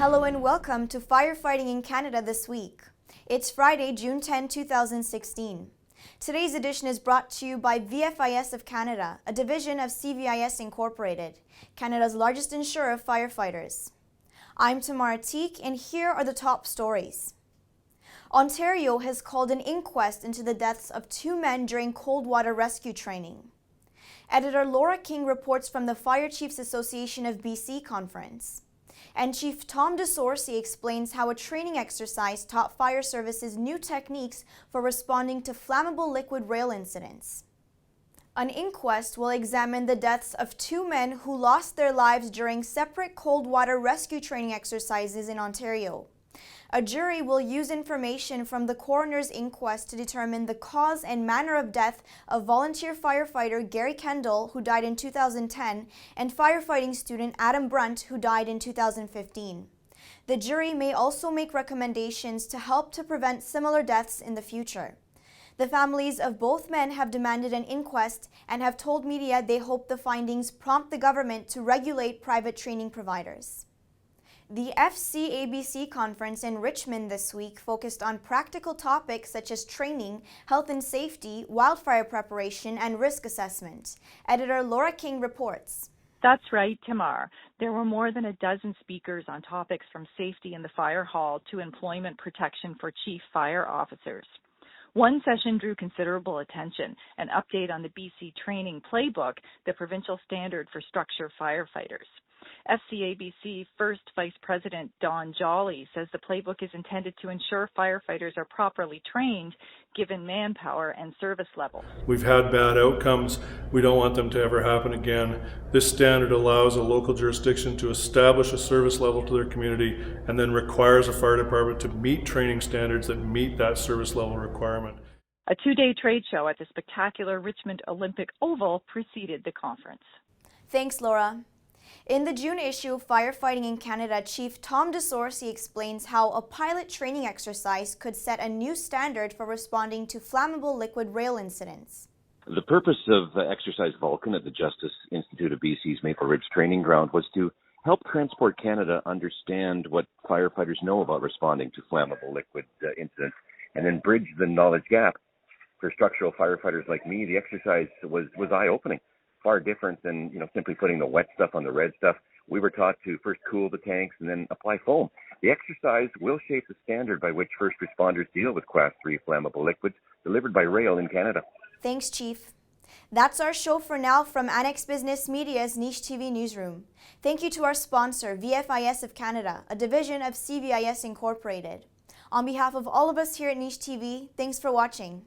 Hello and welcome to Firefighting in Canada this week. It's Friday, June 10, 2016. Today's edition is brought to you by VFIS of Canada, a division of CVIS Incorporated, Canada's largest insurer of firefighters. I'm Tamar Atik, and here are the top stories. Ontario has called an inquest into the deaths of 2 men during cold water rescue training. Editor Laura King reports from the Fire Chiefs Association of BC conference. And Chief Tom DeSorcy explains how a training exercise taught fire services new techniques for responding to flammable liquid rail incidents. An inquest will examine the deaths of 2 men who lost their lives during separate cold water rescue training exercises in Ontario. A jury will use information from the coroner's inquest to determine the cause and manner of death of volunteer firefighter Gary Kendall, who died in 2010, and firefighting student Adam Brunt, who died in 2015. The jury may also make recommendations to help to prevent similar deaths in the future. The families of both men have demanded an inquest and have told media they hope the findings prompt the government to regulate private training providers. The FCABC conference in Richmond this week focused on practical topics such as training, health and safety, wildfire preparation, and risk assessment. Editor Laura King reports. That's right, Tamar. There were more than a dozen speakers on topics from safety in the fire hall to employment protection for chief fire officers. One session drew considerable attention, an update on the BC training playbook, the provincial standard for structure firefighters. FCABC First Vice President Don Jolly says the playbook is intended to ensure firefighters are properly trained given manpower and service levels. We've had bad outcomes. We don't want them to ever happen again. This standard allows a local jurisdiction to establish a service level to their community and then requires a fire department to meet training standards that meet that service level requirement. A 2-day trade show at the spectacular Richmond Olympic Oval preceded the conference. Thanks, Laura. In the June issue of Firefighting in Canada, Chief Tom DeSorcy explains how a pilot training exercise could set a new standard for responding to flammable liquid rail incidents. The purpose of Exercise Vulcan at the Justice Institute of BC's Maple Ridge Training Ground was to help Transport Canada understand what firefighters know about responding to flammable liquid incidents and then bridge the knowledge gap. For structural firefighters like me, the exercise was eye-opening. Far different than simply putting the wet stuff on the red stuff. We were taught to first cool the tanks and then apply foam. The exercise will shape the standard by which first responders deal with Class 3 flammable liquids delivered by rail in Canada. Thanks, Chief. That's our show for now from Annex Business Media's Niche TV newsroom. Thank you to our sponsor, VFIS of Canada, a division of CVIS Incorporated. On behalf of all of us here at Niche TV, thanks for watching.